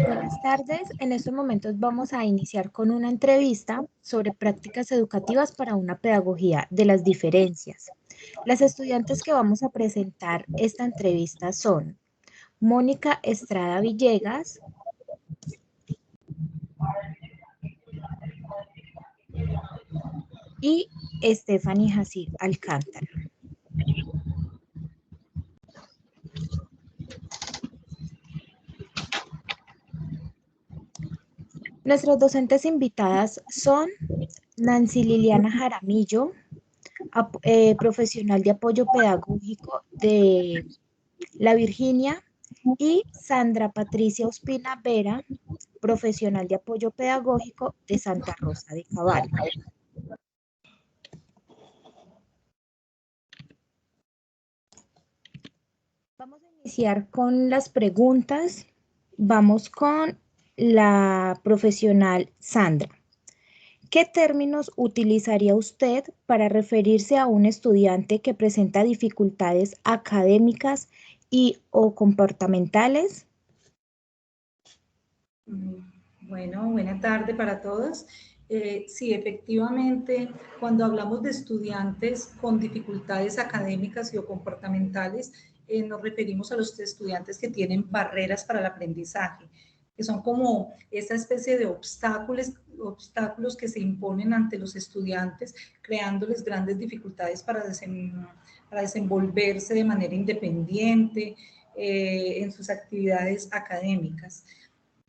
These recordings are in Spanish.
Buenas tardes. En estos momentos vamos a iniciar con una entrevista sobre prácticas educativas para una pedagogía de las diferencias. Las estudiantes que vamos a presentar esta entrevista son Mónica Estrada Villegas y Stephanie Jacir Alcántara. Nuestras docentes invitadas son Nancy Liliana Jaramillo, profesional de apoyo pedagógico de La Virginia, y Sandra Patricia Ospina Vera, profesional de apoyo pedagógico de Santa Rosa de Cabal. Vamos a iniciar con las preguntas. Vamos con la profesional Sandra. ¿Qué términos utilizaría usted para referirse a un estudiante que presenta dificultades académicas y o comportamentales? Bueno, buena tarde para todos. Sí, efectivamente, cuando hablamos de estudiantes con dificultades académicas y o comportamentales, nos referimos a los estudiantes que tienen barreras para el aprendizaje, que son como esa especie de obstáculos que se imponen ante los estudiantes, creándoles grandes dificultades para desenvolverse de manera independiente en sus actividades académicas.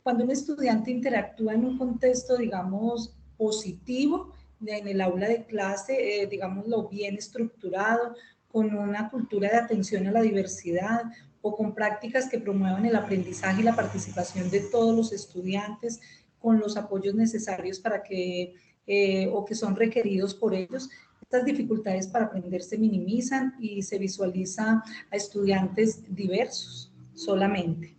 Cuando un estudiante interactúa en un contexto, digamos, positivo, en el aula de clase, digámoslo, bien estructurado, con una cultura de atención a la diversidad o con prácticas que promuevan el aprendizaje y la participación de todos los estudiantes, con los apoyos necesarios para que, o que son requeridos por ellos, estas dificultades para aprender se minimizan y se visualiza a estudiantes diversos solamente.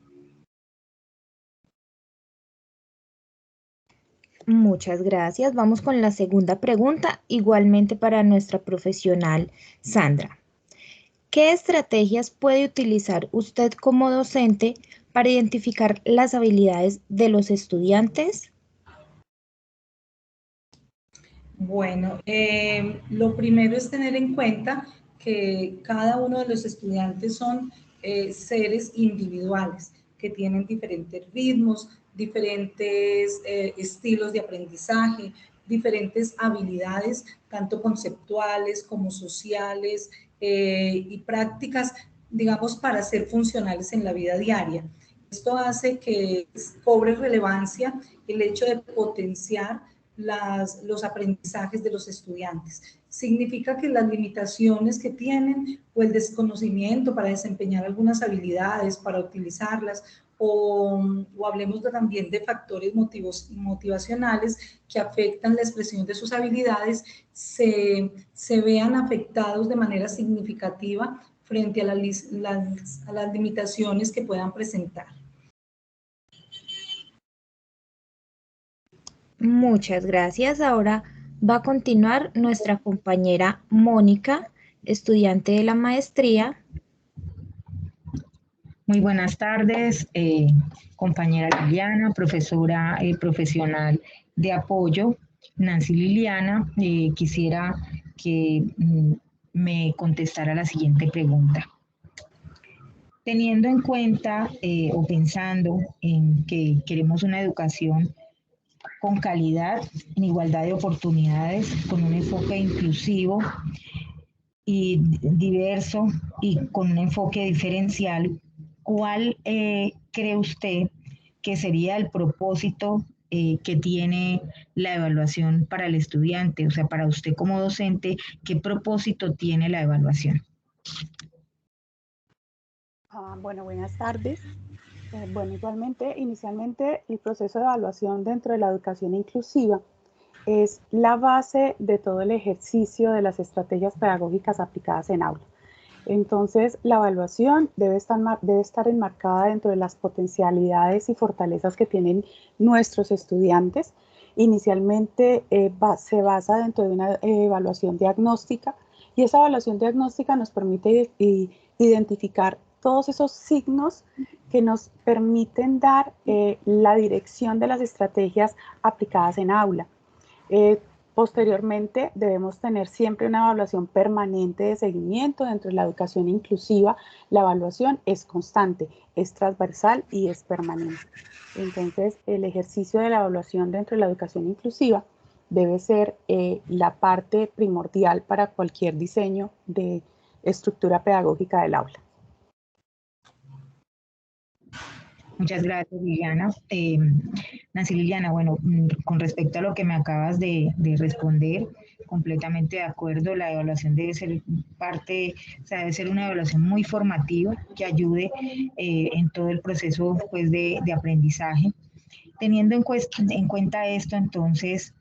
Muchas gracias. Vamos con la segunda pregunta, igualmente para nuestra profesional Sandra. ¿Qué estrategias puede utilizar usted como docente para identificar las habilidades de los estudiantes? Bueno, lo primero es tener en cuenta que cada uno de los estudiantes son seres individuales que tienen diferentes ritmos, diferentes estilos de aprendizaje, diferentes habilidades, tanto conceptuales como sociales y prácticas, digamos, para ser funcionales en la vida diaria. Esto hace que cobre relevancia el hecho de potenciar los aprendizajes de los estudiantes. Significa que las limitaciones que tienen o el desconocimiento para desempeñar algunas habilidades, para utilizarlas, o hablemos también de factores motivacionales que afectan la expresión de sus habilidades, se vean afectados de manera significativa frente a las limitaciones que puedan presentar. Muchas gracias. Ahora va a continuar nuestra compañera Mónica, estudiante de la maestría. Muy buenas tardes, compañera Liliana, profesora profesional de apoyo. Nancy Liliana, quisiera que me contestara la siguiente pregunta. Teniendo en cuenta o pensando en que queremos una educación con calidad, en igualdad de oportunidades, con un enfoque inclusivo y diverso y con un enfoque diferencial, ¿cuál cree usted que sería el propósito que tiene la evaluación para el estudiante? O sea, para usted como docente, ¿qué propósito tiene la evaluación? Bueno, buenas tardes. Bueno, igualmente, inicialmente, el proceso de evaluación dentro de la educación inclusiva es la base de todo el ejercicio de las estrategias pedagógicas aplicadas en aula. Entonces, la evaluación debe estar enmarcada dentro de las potencialidades y fortalezas que tienen nuestros estudiantes Inicialmente se basa dentro de una evaluación diagnóstica, y esa evaluación diagnóstica nos permite identificar todos esos signos que nos permiten dar la dirección de las estrategias aplicadas en aula. Posteriormente, debemos tener siempre una evaluación permanente de seguimiento. Dentro de la educación inclusiva, la evaluación es constante, es transversal y es permanente. Entonces, el ejercicio de la evaluación dentro de la educación inclusiva debe ser la parte primordial para cualquier diseño de estructura pedagógica del aula. Muchas gracias, Liliana. Nancy Liliana, bueno, con respecto a lo que me acabas de responder, completamente de acuerdo, la evaluación debe ser parte, o sea, debe ser una evaluación muy formativa que ayude en todo el proceso pues, de aprendizaje. Teniendo en cuenta esto, entonces,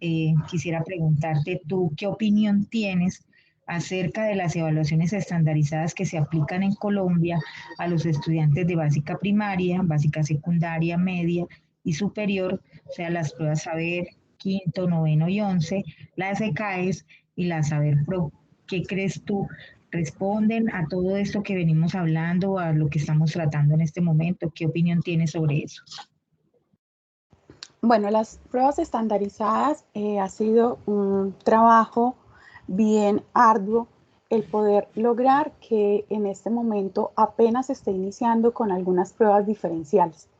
quisiera preguntarte tú, ¿qué opinión tienes acerca de las evaluaciones estandarizadas que se aplican en Colombia a los estudiantes de básica primaria, básica secundaria, media y superior, o sea, las pruebas Saber, quinto, noveno y 11, las ECAES y las Saber Pro? ¿Qué crees tú? ¿Responden a todo esto que venimos hablando, a lo que estamos tratando en este momento? ¿Qué opinión tienes sobre eso? Bueno, las pruebas estandarizadas ha sido un trabajo bien arduo el poder lograr que en este momento apenas esté iniciando con algunas pruebas diferenciales.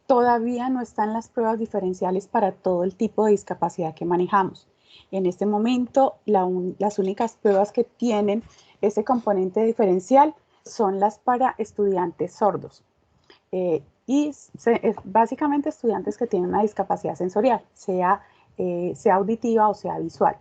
Todavía no están las pruebas diferenciales para todo el tipo de discapacidad que manejamos. En este momento, las únicas pruebas que tienen ese componente diferencial son las para estudiantes sordos. Básicamente estudiantes que tienen una discapacidad sensorial, sea auditiva o sea visual.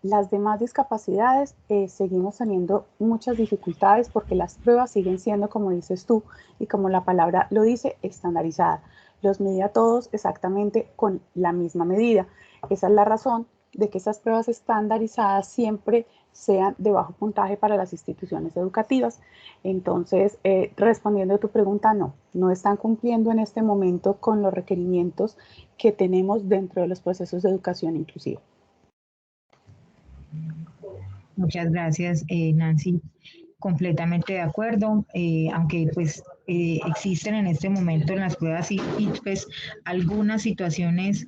Las demás discapacidades seguimos teniendo muchas dificultades porque las pruebas siguen siendo, como dices tú y como la palabra lo dice, estandarizadas. Los mide a todos exactamente con la misma medida. Esa es la razón de que esas pruebas estandarizadas siempre sean de bajo puntaje para las instituciones educativas. Entonces, respondiendo a tu pregunta, no están cumpliendo en este momento con los requerimientos que tenemos dentro de los procesos de educación inclusiva. Muchas gracias, Nancy. Completamente de acuerdo, aunque pues existen en este momento en las pruebas ICFES algunas situaciones,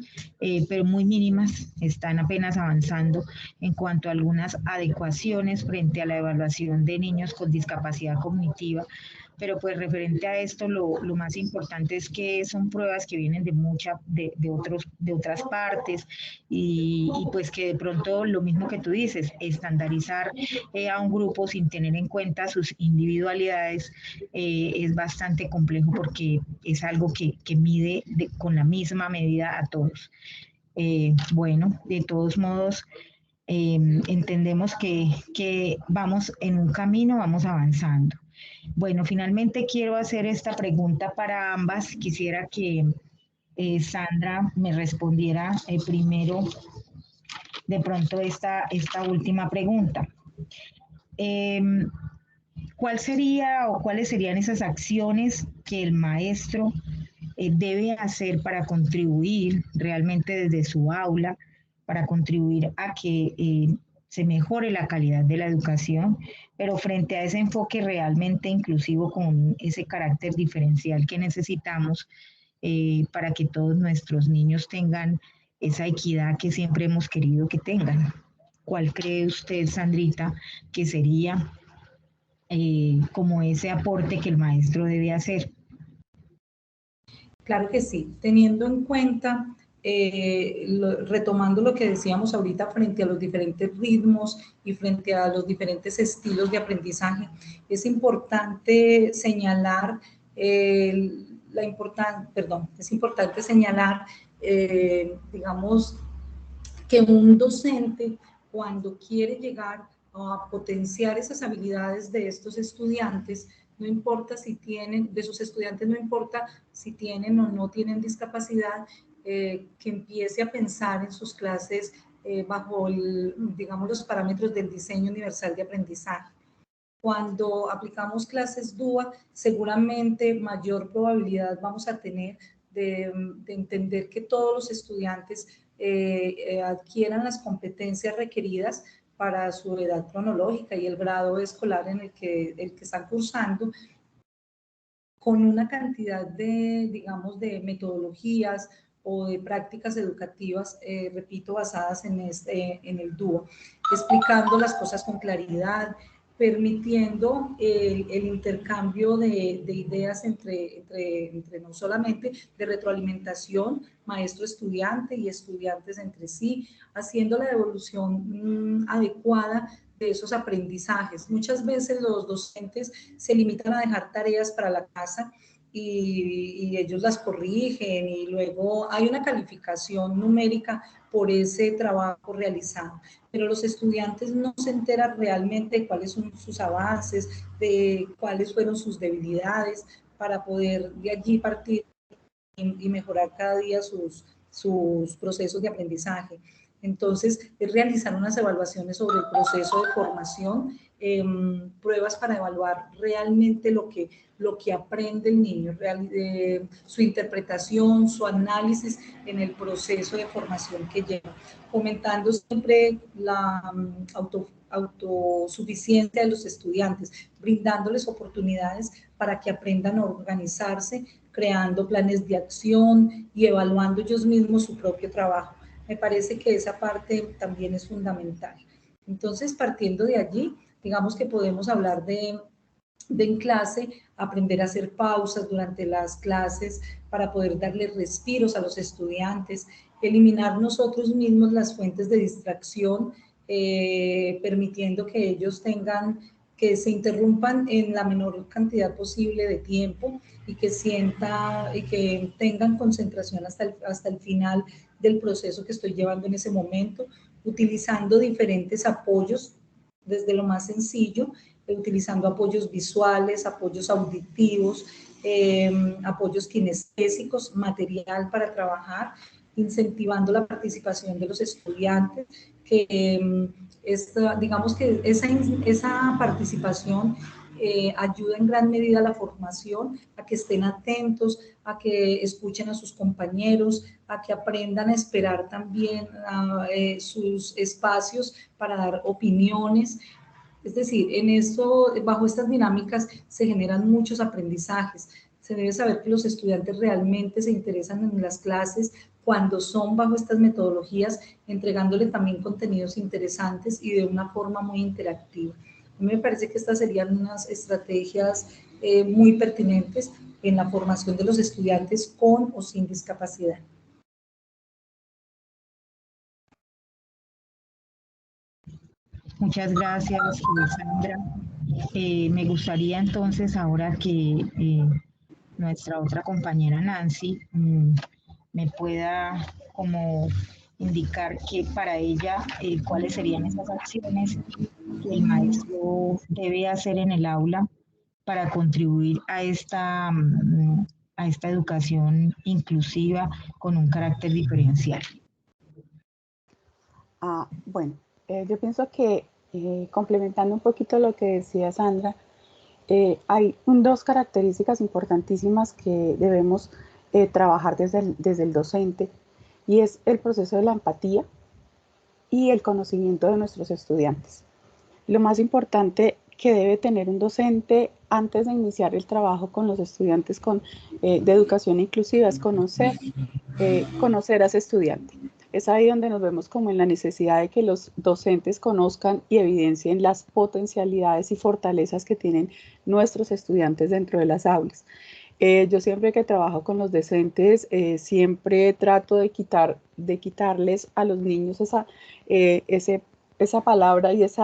pero muy mínimas, están apenas avanzando en cuanto a algunas adecuaciones frente a la evaluación de niños con discapacidad cognitiva. Pero pues referente a esto, lo más importante es que son pruebas que vienen de otras partes y pues que de pronto lo mismo que tú dices, estandarizar a un grupo sin tener en cuenta sus individualidades es bastante complejo porque es algo que mide con la misma medida a todos. Bueno, de todos modos, entendemos que vamos en un camino, vamos avanzando. Bueno, finalmente quiero hacer esta pregunta para ambas. Quisiera que Sandra me respondiera primero de pronto esta última pregunta. ¿Cuál sería o cuáles serían esas acciones que el maestro debe hacer para contribuir realmente desde su aula, para contribuir a que se mejore la calidad de la educación, pero frente a ese enfoque realmente inclusivo con ese carácter diferencial que necesitamos para que todos nuestros niños tengan esa equidad que siempre hemos querido que tengan? ¿Cuál cree usted, Sandrita, que sería como ese aporte que el maestro debe hacer? Claro que sí, teniendo en cuenta, retomando lo que decíamos ahorita frente a los diferentes ritmos y frente a los diferentes estilos de aprendizaje, es importante señalar digamos, que un docente cuando quiere llegar a potenciar esas habilidades de estos estudiantes, no importa si tienen, de sus estudiantes no importa si tienen o no tienen discapacidad, que empiece a pensar en sus clases bajo, digamos, los parámetros del diseño universal de aprendizaje. Cuando aplicamos clases DUA, seguramente mayor probabilidad vamos a tener de entender que todos los estudiantes adquieran las competencias requeridas para su edad cronológica y el grado escolar en el que están cursando, con una cantidad de, digamos, de metodologías o de prácticas educativas, repito, basadas en el dúo, explicando las cosas con claridad, permitiendo el intercambio de ideas entre no solamente de retroalimentación, maestro-estudiante y estudiantes entre sí, haciendo la devolución adecuada de esos aprendizajes. Muchas veces los docentes se limitan a dejar tareas para la casa y ellos las corrigen y luego hay una calificación numérica por ese trabajo realizado, pero los estudiantes no se enteran realmente de cuáles son sus avances, de cuáles fueron sus debilidades, para poder de allí partir y mejorar cada día sus procesos de aprendizaje. Entonces, es realizar unas evaluaciones sobre el proceso de formación, pruebas para evaluar realmente lo que aprende el niño, su interpretación, su análisis en el proceso de formación que lleva, fomentando siempre la autosuficiencia de los estudiantes, brindándoles oportunidades para que aprendan a organizarse, creando planes de acción y evaluando ellos mismos su propio trabajo. Me parece que esa parte también es fundamental. Entonces, partiendo de allí, digamos que podemos hablar de en clase, aprender a hacer pausas durante las clases para poder darle respiros a los estudiantes, eliminar nosotros mismos las fuentes de distracción, permitiendo que ellos que se interrumpan en la menor cantidad posible de tiempo y que tengan concentración hasta el final del proceso que estoy llevando en ese momento, utilizando diferentes apoyos, desde lo más sencillo, utilizando apoyos visuales, apoyos auditivos, apoyos kinestésicos, material para trabajar, incentivando la participación de los estudiantes, que digamos que esa participación ayuda en gran medida a la formación, a que estén atentos, a que escuchen a sus compañeros, a que aprendan a esperar también sus espacios para dar opiniones. Es decir, bajo estas dinámicas se generan muchos aprendizajes. Se debe saber que los estudiantes realmente se interesan en las clases cuando son bajo estas metodologías, entregándole también contenidos interesantes y de una forma muy interactiva. A mí me parece que estas serían unas estrategias muy pertinentes en la formación de los estudiantes con o sin discapacidad. Muchas gracias, Sandra. Me gustaría entonces ahora que nuestra otra compañera Nancy me pueda como indicar que para ella cuáles serían esas acciones que el maestro debe hacer en el aula para contribuir a esta educación inclusiva con un carácter diferencial. Bueno, yo pienso que complementando un poquito lo que decía Sandra, hay dos características importantísimas que debemos trabajar desde el docente, y es el proceso de la empatía y el conocimiento de nuestros estudiantes. Lo más importante que debe tener un docente antes de iniciar el trabajo con los estudiantes de educación inclusiva es conocer a ese estudiante. Es ahí donde nos vemos como en la necesidad de que los docentes conozcan y evidencien las potencialidades y fortalezas que tienen nuestros estudiantes dentro de las aulas. Yo siempre que trabajo con los docentes, siempre trato de quitarles a los niños esa palabra y ese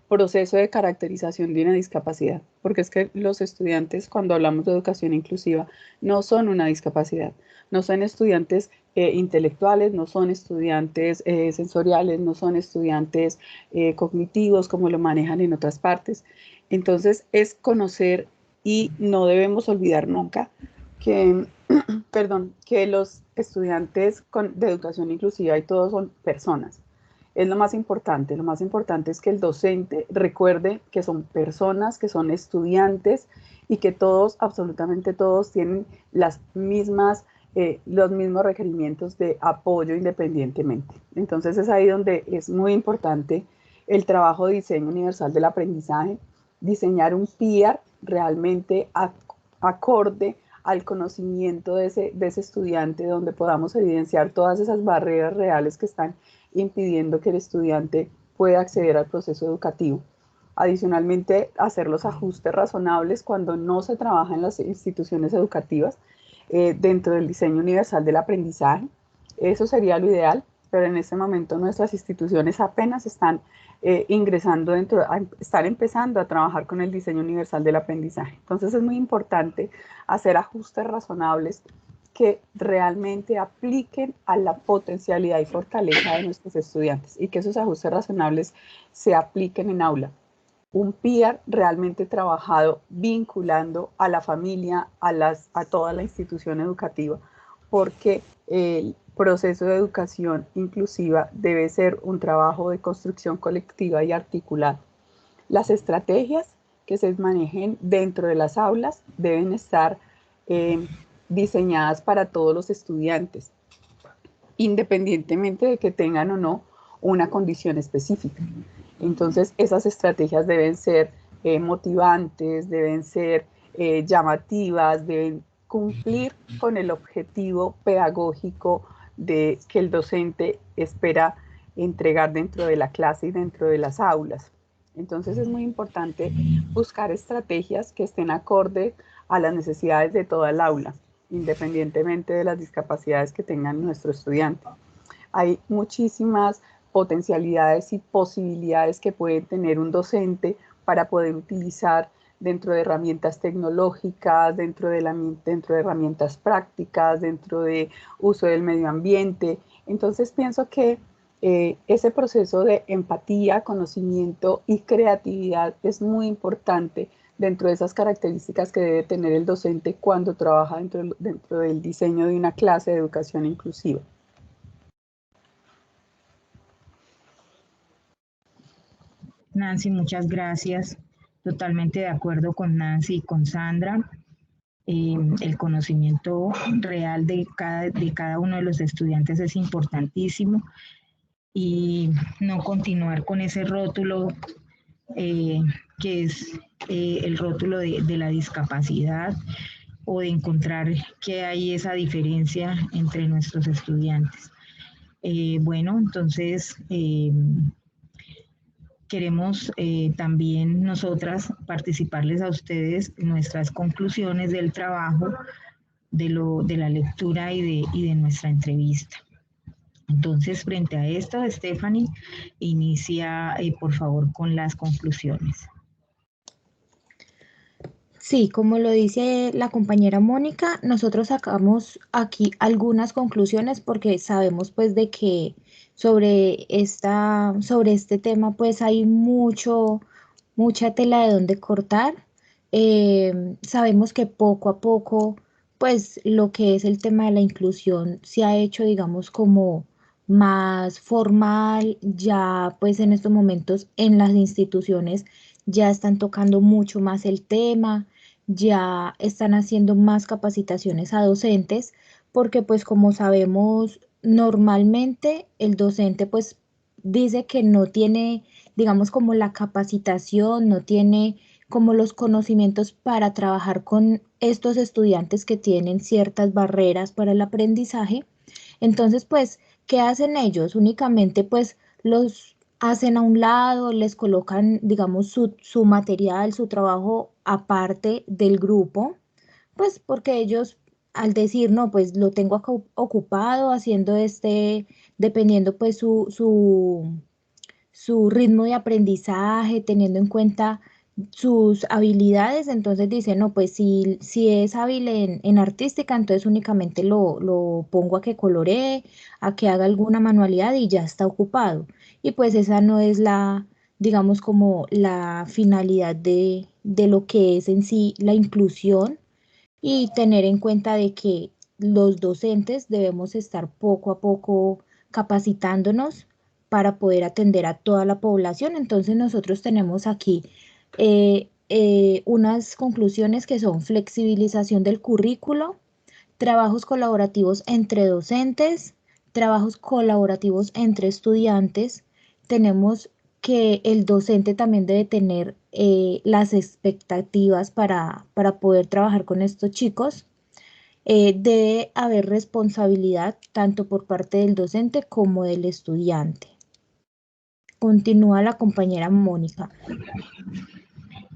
proceso de caracterización de una discapacidad, porque es que los estudiantes, cuando hablamos de educación inclusiva, no son una discapacidad, no son estudiantes intelectuales, no son estudiantes sensoriales, no son estudiantes cognitivos como lo manejan en otras partes. Entonces es conocer, y no debemos olvidar nunca que, que los estudiantes de educación inclusiva y todos son personas. Es lo más importante es que el docente recuerde que son personas, que son estudiantes y que todos, absolutamente todos, tienen las mismas los mismos requerimientos de apoyo independientemente. Entonces es ahí donde es muy importante el trabajo de diseño universal del aprendizaje, diseñar un PIAR realmente acorde al conocimiento de ese estudiante, donde podamos evidenciar todas esas barreras reales que están impidiendo que el estudiante pueda acceder al proceso educativo. Adicionalmente, hacer los ajustes razonables cuando no se trabaja en las instituciones educativas dentro del diseño universal del aprendizaje. Eso sería lo ideal, pero en este momento nuestras instituciones apenas están están empezando a trabajar con el diseño universal del aprendizaje. Entonces es muy importante hacer ajustes razonables que realmente apliquen a la potencialidad y fortaleza de nuestros estudiantes y que esos ajustes razonables se apliquen en aula. Un PIAR realmente trabajado vinculando a la familia, a toda la institución educativa, porque el proceso de educación inclusiva debe ser un trabajo de construcción colectiva y articulada. Las estrategias que se manejen dentro de las aulas deben estar diseñadas para todos los estudiantes, independientemente de que tengan o no una condición específica. Entonces, esas estrategias deben ser motivantes, deben ser llamativas, deben cumplir con el objetivo pedagógico que el docente espera entregar dentro de la clase y dentro de las aulas. Entonces, es muy importante buscar estrategias que estén acorde a las necesidades de toda el aula, independientemente de las discapacidades que tengan nuestro estudiante. Hay muchísimas potencialidades y posibilidades que puede tener un docente para poder utilizar dentro de herramientas tecnológicas, dentro de herramientas prácticas, dentro de uso del medio ambiente. Entonces pienso que ese proceso de empatía, conocimiento y creatividad es muy importante dentro de esas características que debe tener el docente cuando trabaja dentro del diseño de una clase de educación inclusiva. Nancy, muchas gracias. Totalmente de acuerdo con Nancy y con Sandra. El conocimiento real de cada uno de los estudiantes es importantísimo y no continuar con ese rótulo que es el rótulo de la discapacidad o de encontrar que hay esa diferencia entre nuestros estudiantes. Bueno, entonces queremos también nosotras participarles a ustedes nuestras conclusiones del trabajo, de la lectura y de nuestra entrevista. Entonces, frente a esto, Stephanie, inicia, por favor, con las conclusiones. Sí, como lo dice la compañera Mónica, nosotros sacamos aquí algunas conclusiones porque sabemos pues de que sobre este tema pues hay mucha tela de donde cortar. Sabemos que poco a poco pues lo que es el tema de la inclusión se ha hecho digamos como más formal, ya pues en estos momentos en las instituciones ya están tocando mucho más el tema, ya están haciendo más capacitaciones a docentes, porque pues como sabemos, normalmente el docente pues dice que no tiene, digamos, como la capacitación, no tiene como los conocimientos para trabajar con estos estudiantes que tienen ciertas barreras para el aprendizaje. Entonces, pues, ¿qué hacen ellos? Únicamente pues los hacen a un lado, les colocan, digamos, su material, su trabajo aparte del grupo, pues porque ellos al decir, no, pues lo tengo acá ocupado haciendo dependiendo pues su ritmo de aprendizaje, teniendo en cuenta sus habilidades, entonces dice, no, pues si es hábil en artística, entonces únicamente lo pongo a que coloree, a que haga alguna manualidad y ya está ocupado. Y pues esa no es digamos, como la finalidad de lo que es en sí la inclusión y tener en cuenta de que los docentes debemos estar poco a poco capacitándonos para poder atender a toda la población. Entonces nosotros tenemos aquí unas conclusiones que son flexibilización del currículo, trabajos colaborativos entre docentes, trabajos colaborativos entre estudiantes. Tenemos que el docente también debe tener las expectativas para poder trabajar con estos chicos. Debe haber responsabilidad tanto por parte del docente como del estudiante. Continúa la compañera Mónica.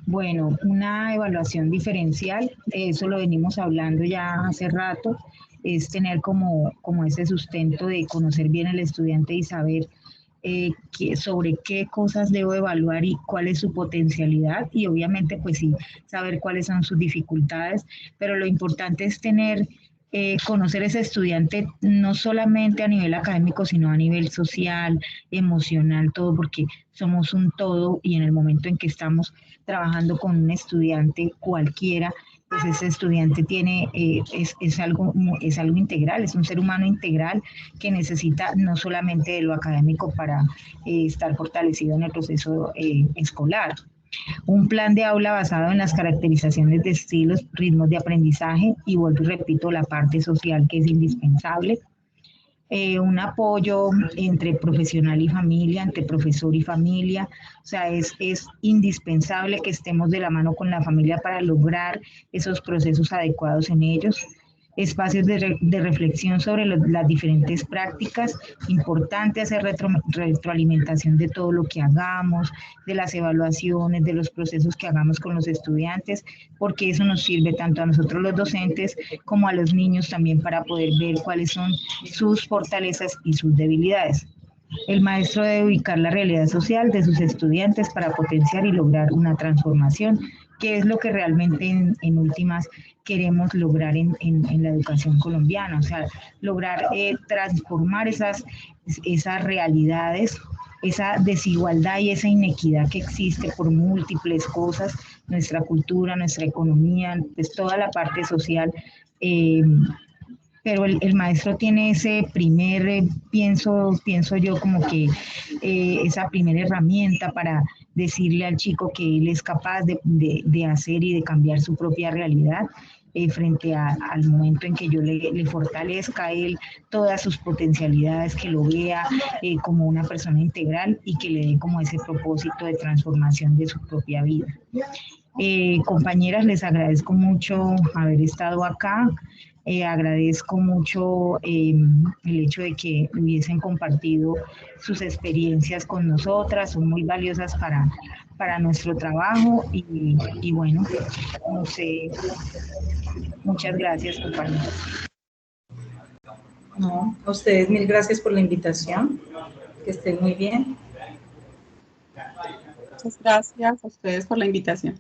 Bueno, una evaluación diferencial, eso lo venimos hablando ya hace rato, es tener como ese sustento de conocer bien al estudiante y saber sobre qué cosas debo evaluar y cuál es su potencialidad, y obviamente pues sí, saber cuáles son sus dificultades, pero lo importante es tener, conocer a ese estudiante no solamente a nivel académico, sino a nivel social, emocional, todo, porque somos un todo, y en el momento en que estamos trabajando con un estudiante cualquiera, pues ese estudiante tiene, es algo integral, es un ser humano integral que necesita no solamente de lo académico para estar fortalecido en el proceso escolar. Un plan de aula basado en las caracterizaciones de estilos, ritmos de aprendizaje y, vuelvo y repito, la parte social que es indispensable. Un apoyo entre profesional y familia, entre profesor y familia. O sea, es indispensable que estemos de la mano con la familia para lograr esos procesos adecuados en ellos. Espacios de reflexión sobre las diferentes prácticas. Importante hacer retroalimentación de todo lo que hagamos, de las evaluaciones, de los procesos que hagamos con los estudiantes, porque eso nos sirve tanto a nosotros los docentes como a los niños también para poder ver cuáles son sus fortalezas y sus debilidades. El maestro debe ubicar la realidad social de sus estudiantes para potenciar y lograr una transformación, que es lo que realmente en últimas queremos lograr en la educación colombiana, o sea, lograr transformar esas realidades, esa desigualdad y esa inequidad que existe por múltiples cosas, nuestra cultura, nuestra economía, pues toda la parte social. Pero el maestro tiene ese primer, pienso yo como que esa primera herramienta para decirle al chico que él es capaz de hacer y de cambiar su propia realidad, frente al momento en que yo le fortalezca a él todas sus potencialidades, que lo vea como una persona integral y que le dé como ese propósito de transformación de su propia vida. Compañeras, les agradezco mucho haber estado acá. Agradezco mucho el hecho de que hubiesen compartido sus experiencias con nosotras, son muy valiosas para nuestro trabajo y bueno, no sé, muchas gracias, compañeros. No, a ustedes mil gracias por la invitación, que estén muy bien. Muchas gracias a ustedes por la invitación.